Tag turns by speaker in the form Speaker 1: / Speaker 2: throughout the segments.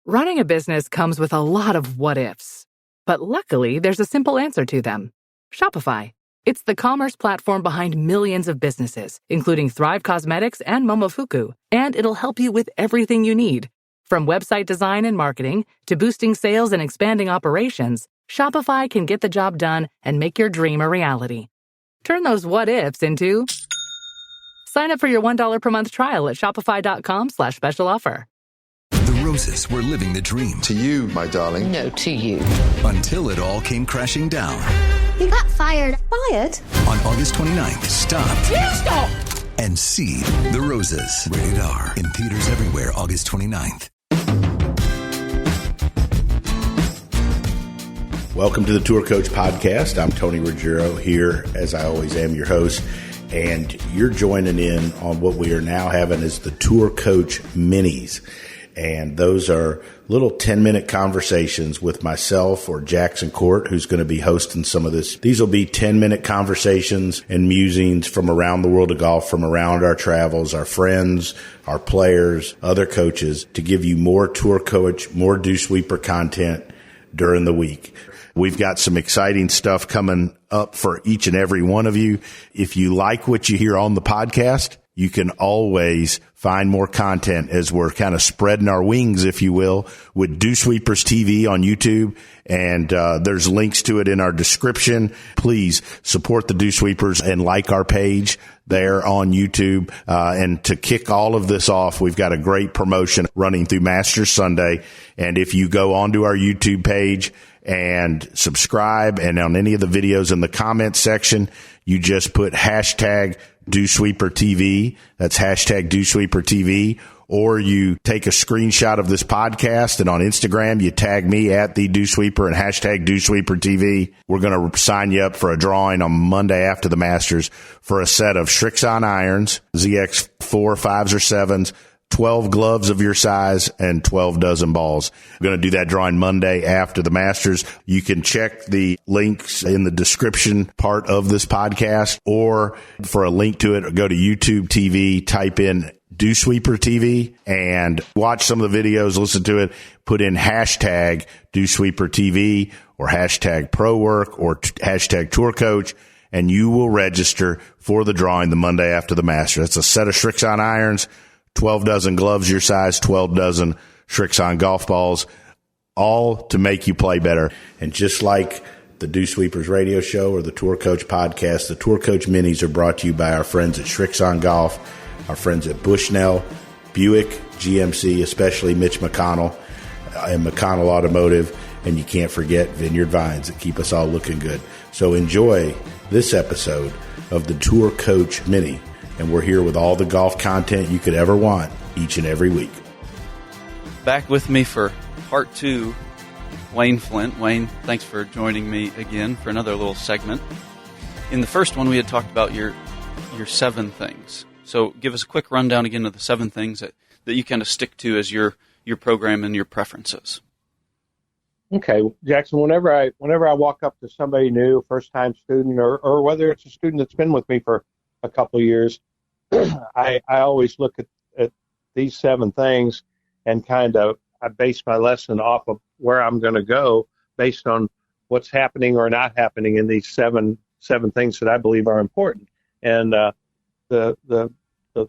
Speaker 1: Running a business comes with a lot of what-ifs. But luckily, there's a simple answer to them. Shopify. It's the commerce platform behind millions of businesses, including Thrive Cosmetics and Momofuku, and it'll help you with everything you need. From website design and marketing to boosting sales and expanding operations, Shopify can get the job done and make your dream a reality. Turn those what-ifs into... Sign up for your $1 per month trial at shopify.com/special offer.
Speaker 2: The Roses were living the dream.
Speaker 3: To you, my darling.
Speaker 4: No, to you.
Speaker 2: Until it all came crashing down.
Speaker 5: He got fired.
Speaker 4: Fired?
Speaker 2: On August 29th, stop.
Speaker 4: You stop!
Speaker 2: And see The Roses. Rated R. In theaters everywhere, August 29th.
Speaker 6: Welcome to the Tour Coach Podcast. I'm Tony Ruggiero here, as I always am, your host. And you're joining in on what we are now having as the Tour Coach Minis. And those are little 10-minute conversations with myself or Jackson Koert, who's going to be hosting some of this. These will be 10-minute conversations and musings from around the world of golf, from around our travels, our friends, our players, other coaches, to give you more Tour Coach, more Dew Sweeper content during the week. We've got some exciting stuff coming up for each and every one of you. If you like what you hear on the podcast, you can always find more content as we're kind of spreading our wings, if you will, with Dew Sweepers TV on YouTube. And there's links to it in our description. Please support the Dew Sweepers and like our page there on YouTube. And to kick all of this off, we've got a great promotion running through Masters Sunday. And if you go onto our YouTube page and subscribe, and on any of the videos in the comments section, you just put hashtag Dew Sweeper TV. That's hashtag Dew Sweeper TV. Or you take a screenshot of this podcast, and on Instagram, you tag me at the Dew Sweeper and hashtag Dew Sweeper TV. We're going to sign you up for a drawing on Monday after the Masters for a set of Srixon irons, ZX 4, 5s, or 7s, 12 gloves of your size, and 12 dozen balls. We're going to do that drawing Monday after the Masters. You can check the links in the description part of this podcast, or for a link to it, go to YouTube TV, type in Dew Sweeper TV, and watch some of the videos, listen to it, put in hashtag Dew Sweeper TV or hashtag Pro Work or hashtag Tour Coach, and you will register for the drawing the Monday after the Masters. That's a set of Srixon irons, 12 dozen gloves your size, 12 dozen Srixon golf balls, all to make you play better. And just like the Dew Sweepers radio show or the Tour Coach podcast, the Tour Coach Minis are brought to you by our friends at Srixon Golf, our friends at Bushnell, Buick, GMC, especially Mitch McConnell and McConnell Automotive. And you can't forget Vineyard Vines that keep us all looking good. So enjoy this episode of the Tour Coach Mini. And we're here with all the golf content you could ever want each and every week.
Speaker 7: Back with me for part 2, Wayne Flint. Wayne, thanks for joining me again for another little segment. In the first one, we had talked about your 7 things. So give us a quick rundown again of the 7 things that you kind of stick to as your program and your preferences.
Speaker 8: Okay, Jackson, whenever I walk up to somebody new, first-time student, or whether it's a student that's been with me for a couple of years, I always look at these 7 things and I base my lesson off of where I'm going to go based on what's happening or not happening in these seven things that I believe are important. And the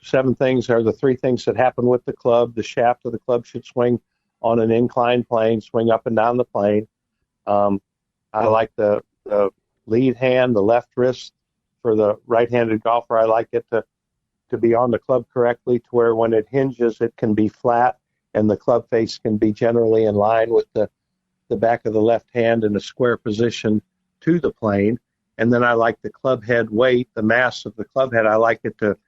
Speaker 8: 7 things are the 3 things that happen with the club. The shaft of the club should swing on an inclined plane, swing up and down the plane. I like the lead hand, the left wrist. For the right-handed golfer, I like it to be on the club correctly, to where when it hinges, it can be flat and the club face can be generally in line with the back of the left hand in a square position to the plane. And then I like the club head weight, the mass of the club head. I like it to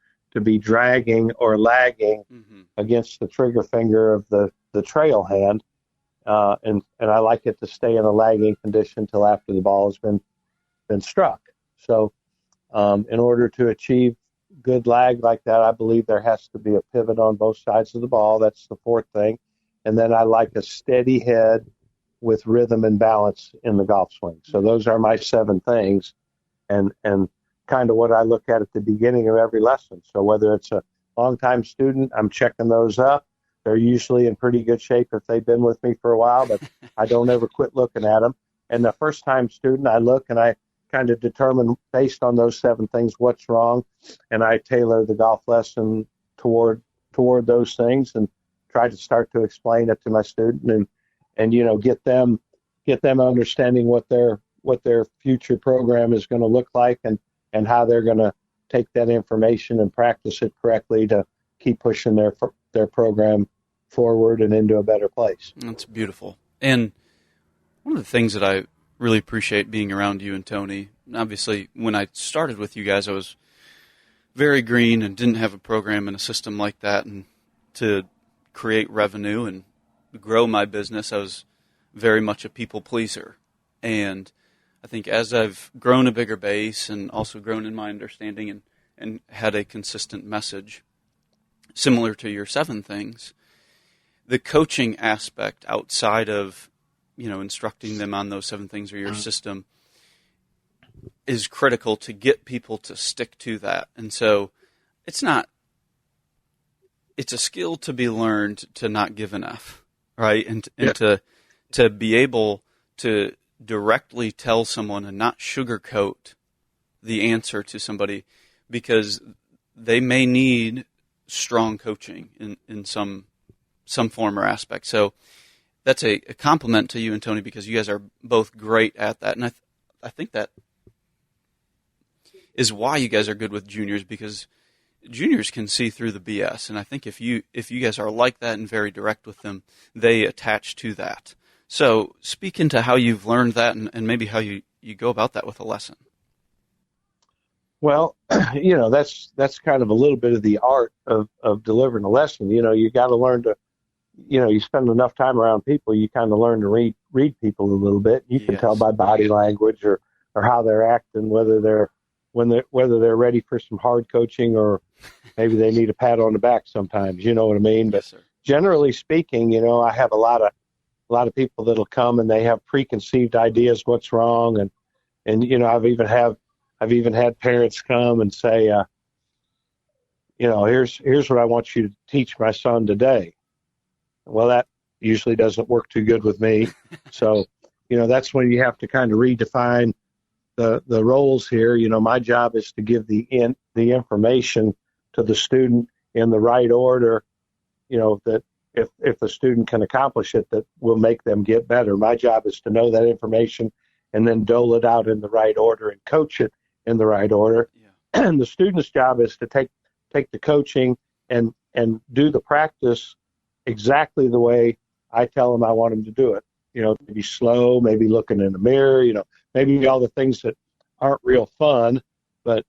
Speaker 8: be dragging or lagging against the trigger finger of the trail hand. And I like it to stay in a lagging condition until after the ball has been struck. So in order to achieve good lag like that, I believe there has to be a pivot on both sides of the ball. That's the 4th thing. And then I like a steady head with rhythm and balance in the golf swing. So those are my 7 things, and kind of what I look at the beginning of every lesson. So whether it's a long-time student, I'm checking those up. They're usually in pretty good shape if they've been with me for a while, but I don't ever quit looking at them. And the first time student, I look and I kind of determine based on those 7 things what's wrong, and I tailor the golf lesson toward those things and try to start to explain it to my student and get them understanding what their future program is going to look like and how they're going to take that information and practice it correctly to keep pushing their program forward and into a better place.
Speaker 7: That's beautiful. And one of the things that I really appreciate being around you and Tony, obviously when I started with you guys, I was very green and didn't have a program and a system like that. And to create revenue and grow my business, I was very much a people pleaser. And I think as I've grown a bigger base and also grown in my understanding and had a consistent message, similar to your 7 things, the coaching aspect outside of, instructing them on those 7 things or your system is critical to get people to stick to that. And so it's a skill to be learned to not give enough, right? And to be able to directly tell someone and not sugarcoat the answer to somebody, because they may need strong coaching in some form or aspect. So that's a compliment to you and Tony, because you guys are both great at that. And I think that is why you guys are good with juniors, because juniors can see through the BS. And I think if you guys are like that and very direct with them, they attach to that. So speak into how you've learned that and maybe how you go about that with a lesson.
Speaker 8: Well, that's kind of a little bit of the art of delivering a lesson. You got to learn to, you spend enough time around people, you kind of learn to read people a little bit. You can tell by body language or how they're acting, whether they're ready for some hard coaching or maybe they need a pat on the back sometimes. You know what I mean? But
Speaker 7: yes,
Speaker 8: generally speaking, I have a lot of people that'll come and they have preconceived ideas what's wrong, and I've even had parents come and say, here's what I want you to teach my son today. Well, that usually doesn't work too good with me. So, that's when you have to kind of redefine the roles here. My job is to give the information to the student in the right order, that if the student can accomplish it, that will make them get better. My job is to know that information and then dole it out in the right order and coach it in the right order. Yeah. And the student's job is to take the coaching and do the practice exactly the way I tell them I want them to do it. Maybe slow, maybe looking in the mirror, maybe all the things that aren't real fun, but,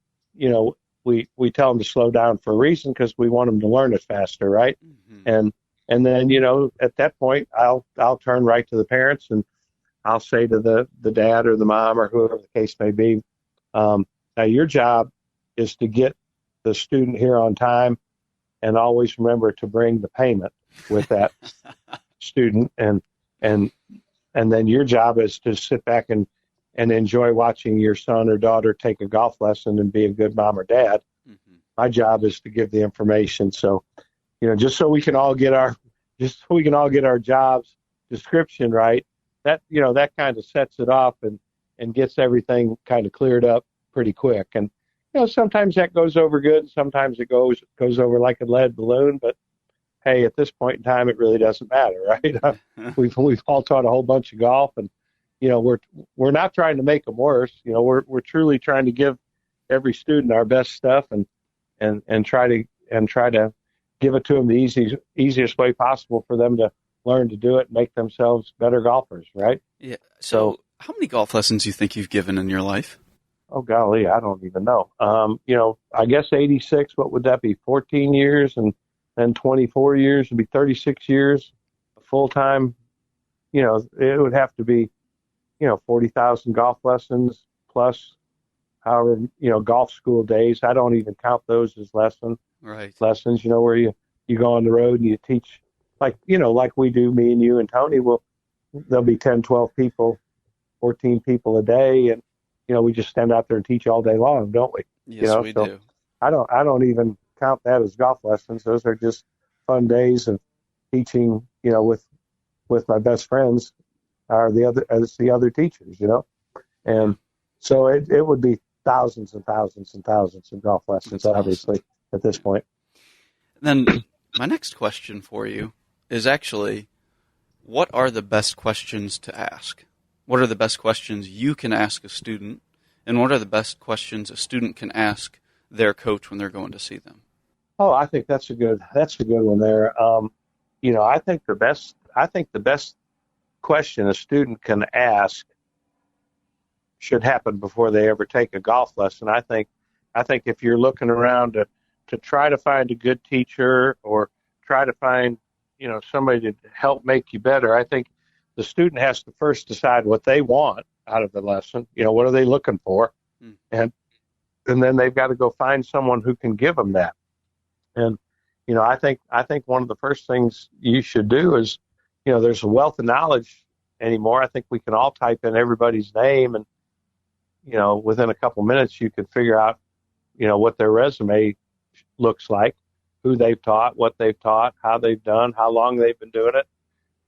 Speaker 8: we tell them to slow down for a reason because we want them to learn it faster, right? Mm-hmm. And then, at that point, I'll turn right to the parents and I'll say to the dad or the mom or whoever the case may be, now your job is to get the student here on time and always remember to bring the payment with that student. And then your job is to sit back and enjoy watching your son or daughter take a golf lesson and be a good mom or dad. Mm-hmm. My job is to give the information. So, just so we can all get our jobs description right, that kind of sets it off and gets everything kind of cleared up pretty quick. And, sometimes that goes over good. Sometimes it goes over like a lead balloon, but hey, at this point in time, it really doesn't matter, right? We've all taught a whole bunch of golf, and we're not trying to make them worse. We're truly trying to give every student our best stuff and try to give it to them the easiest way possible for them to learn to do it and make themselves better golfers, right?
Speaker 7: Yeah. So how many golf lessons do you think you've given in your life?
Speaker 8: Oh, golly, I don't even know. I guess 86, what would that be, 14 years? And then 24 years would be 36 years full-time. It would have to be, 40,000 golf lessons plus however, golf school days. I don't even count those as lessons, where you go on the road and you teach like we do, me and you and Tony. There'll be 10, 12 people, 14 people a day. And, we just stand out there and teach all day long, don't we?
Speaker 7: Yes, we do.
Speaker 8: I don't even count that as golf lessons. Those are just fun days teaching, with my best friends are the other teachers, and so it would be thousands and thousands and thousands of golf lessons,
Speaker 7: That's
Speaker 8: obviously,
Speaker 7: awesome.
Speaker 8: at this point.
Speaker 7: Then my next question for you is actually, what are the best questions to ask? What are the best questions you can ask a student, and what are the best questions a student can ask their coach when they're going to see them?
Speaker 8: Oh, I think that's a good one there. I think the best question a student can ask should happen before they ever take a golf lesson. I think if you're looking around to try to find a good teacher or try to find, somebody to help make you better, I think the student has to first decide what they want out of the lesson. What are they looking for? And then they've got to go find someone who can give them that. And, I think one of the first things you should do is, there's a wealth of knowledge anymore. I think we can all type in everybody's name and, within a couple minutes you could figure out, what their resume looks like, who they've taught, what they've taught, how they've done, how long they've been doing it.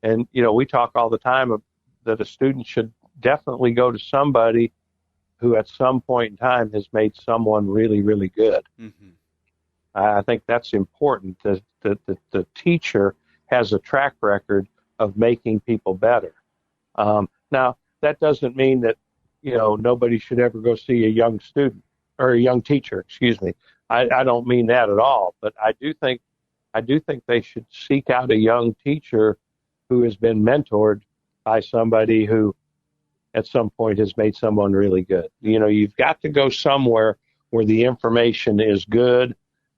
Speaker 8: And, we talk all the time that a student should definitely go to somebody who at some point in time has made someone really, really good. Mm-hmm. I think that's important. The teacher has a track record of making people better. Now, that doesn't mean that, nobody should ever go see a young student or a young teacher, excuse me. I don't mean that at all, but I do think they should seek out a young teacher who has been mentored by somebody who at some point has made someone really good. You've got to go somewhere where the information is good,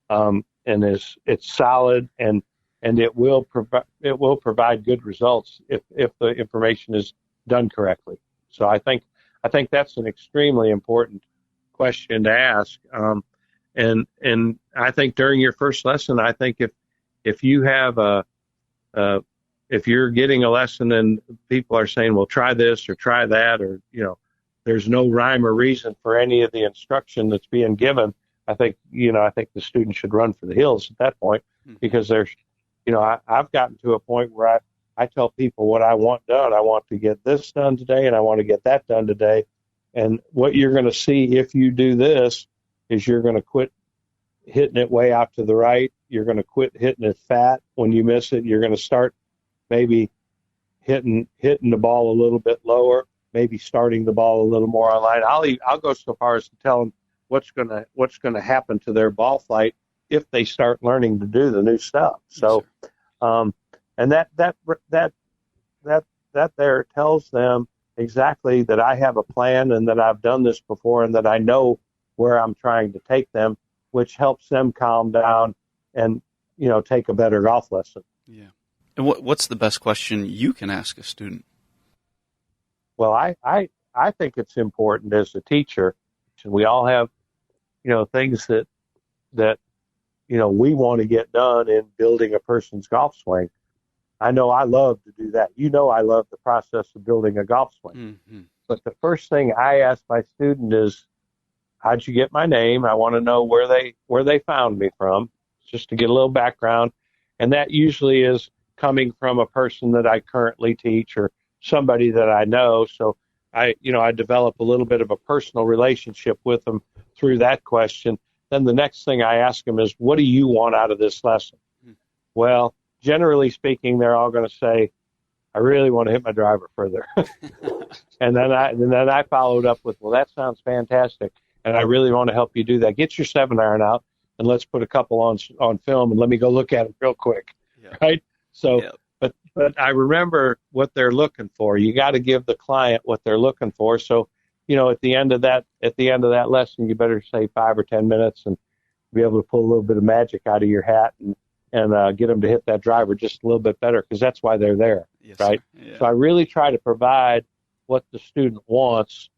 Speaker 8: and it's solid, and it will provide good results if the information is done correctly. So I think that's an extremely important question to ask. And I think during your first lesson, I think if you have if you're getting a lesson and people are saying, well, try this or try that, or, there's no rhyme or reason for any of the instruction that's being given, I think the student should run for the hills at that point, because there's, I've gotten to a point where I tell people what I want done. I want to get this done today, and I want to get that done today. And what you're going to see if you do this is you're going to quit hitting it way out to the right. You're going to quit hitting it fat when you miss it. You're going to start maybe hitting the ball a little bit lower, maybe starting the ball a little more on line. I'll go so far as to tell them what's going to happen to their ball flight if they start learning to do the new stuff. So, and that there tells them exactly that I have a plan and that I've done this before and that I know where I'm trying to take them, which helps them calm down and, take a better golf lesson.
Speaker 7: Yeah. And what's the best question you can ask a student?
Speaker 8: Well, I think it's important as a teacher, and we all have, things that we want to get done in building a person's golf swing. I know I love to do that. I love the process of building a golf swing. Mm-hmm. But the first thing I ask my student is, how'd you get my name? I want to know where they found me from, just to get a little background. And that usually is coming from a person that I currently teach or somebody that I know. So I develop a little bit of a personal relationship with them through that question. Then the next thing I ask them is, what do you want out of this lesson? Mm-hmm. Well, generally speaking, they're all going to say, I really want to hit my driver further. and then I followed up with, well, that sounds fantastic, and I really want to help you do that. Get your 7-iron out, and let's put a couple on film, and let me go look at it real quick, right? So, but I remember what they're looking for. You got to give the client what they're looking for. So, at the end of that lesson, you better say 5 or 10 minutes and be able to pull a little bit of magic out of your hat and get them to hit that driver just a little bit better, because that's why they're there, right? Yeah. So I really try to provide what the student wants,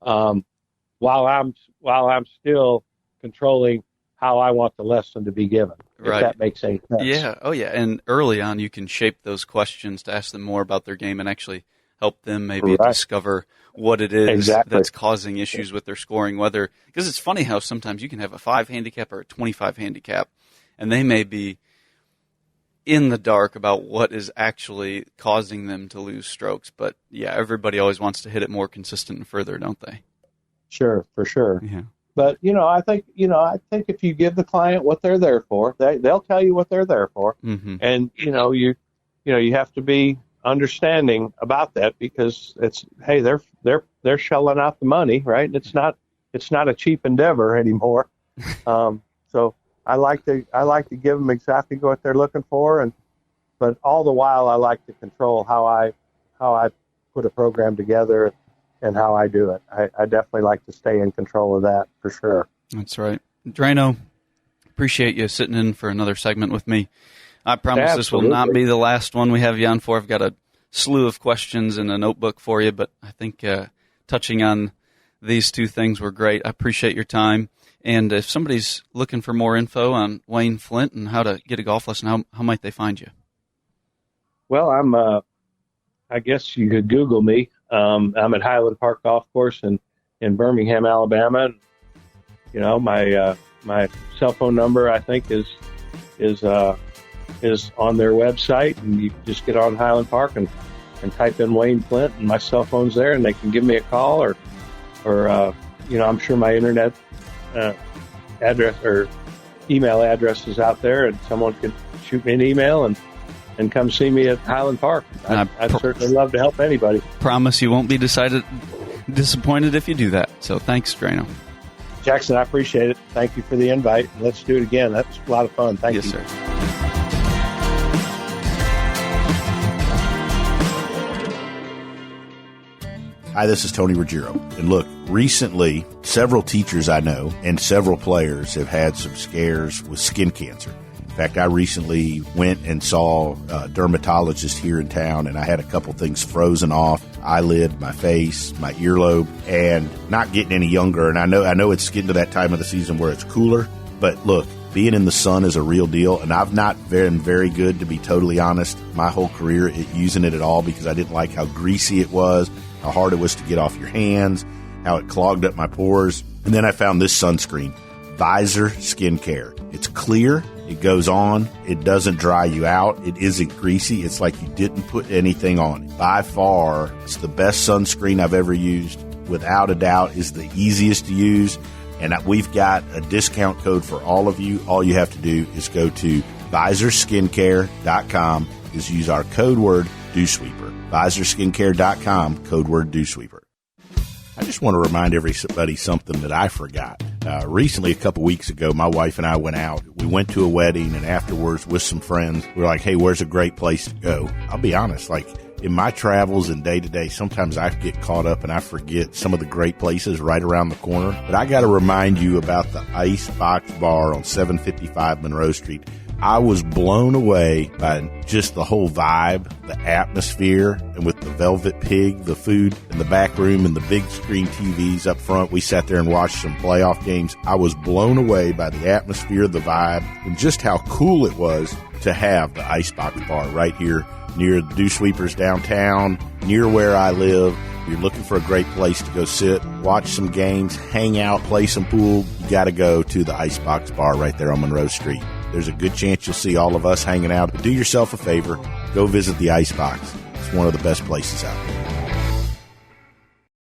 Speaker 8: while I'm still controlling how I want the lesson to be given. If that makes any sense.
Speaker 7: Yeah. Oh, yeah. And early on, you can shape those questions to ask them more about their game and actually help them maybe discover what it is that's causing issues with their scoring. Because it's funny how sometimes you can have a 5 handicap or a 25 handicap, and they may be in the dark about what is actually causing them to lose strokes. But yeah, everybody always wants to hit it more consistent and further, don't they?
Speaker 8: Sure, for sure.
Speaker 7: Yeah.
Speaker 8: But I think if you give the client what they're there for, they'll tell you what they're there for,
Speaker 7: Mm-hmm.
Speaker 8: and you have to be understanding about that, because they're shelling out the money, right? It's not a cheap endeavor anymore. So I like to give them exactly what they're looking for, but all the while I like to control how I put a program together and how I do it. I definitely like to stay in control of that, for sure.
Speaker 7: That's right. Drano, appreciate you sitting in for another segment with me. I promise This will not be the last one we have you on for. I've got a slew of questions in a notebook for you, but I think touching on these two things were great. I appreciate your time. And if somebody's looking for more info on Wayne Flint and how to get a golf lesson, how might they find you?
Speaker 8: Well, I guess you could Google me. I'm at Highland Park Golf Course in Birmingham, Alabama. My cell phone number, I think, is on their website, and you just get on Highland Park and type in Wayne Flint, and my cell phone's there, and they can give me a call, or I'm sure my internet address or email address is out there, and someone could shoot me an email and come see me at Highland Park. I'd certainly love to help anybody. Promise
Speaker 7: you won't be disappointed if you do that. So thanks, Drano.
Speaker 8: Jackson, I appreciate it. Thank you for the invite. Let's do it again. That's a lot of fun. Thank you.
Speaker 7: Yes, sir.
Speaker 6: Hi, this is Tony Ruggiero. And look, recently, several teachers I know and several players have had some scares with skin cancer. In fact, I recently went and saw a dermatologist here in town, and I had a couple things frozen off, eyelid, my face, my earlobe, and not getting any younger. And I know it's getting to that time of the season where it's cooler, but look, being in the sun is a real deal, and I've not been very good, to be totally honest, my whole career at using it at all, because I didn't like how greasy it was, how hard it was to get off your hands, how it clogged up my pores. And then I found this sunscreen, Visor Skin Care. It's clear, it goes on, it doesn't dry you out, it isn't greasy, it's like you didn't put anything on it. By far, it's the best sunscreen I've ever used. Without a doubt, is the easiest to use. And we've got a discount code for all of you. All you have to do is go to visorskincare.com, is use our code word DewSweeper. visorskincare.com, code word DewSweeper. I just want to remind everybody something that I forgot. Recently, a couple weeks ago, my wife and I went out. We went to a wedding, and afterwards with some friends, we were like, hey, where's a great place to go? I'll be honest, in my travels and day-to-day, sometimes I get caught up and I forget some of the great places right around the corner. But I got to remind you about the Icebox Bar on 755 Monroe Street. I was blown away by just the whole vibe, the atmosphere, and with the Velvet Pig, the food in the back room, and the big screen TVs up front. We sat there and watched some playoff games. I was blown away by the atmosphere, the vibe, and just how cool it was to have the Icebox Bar right here near the Dew Sweepers downtown, near where I live. You're looking for a great place to go sit, watch some games, hang out, play some pool, you got to go to the Icebox Bar right there on Monroe Street. There's a good chance you'll see all of us hanging out. But do yourself a favor, go visit the Icebox. It's one of the best places out there.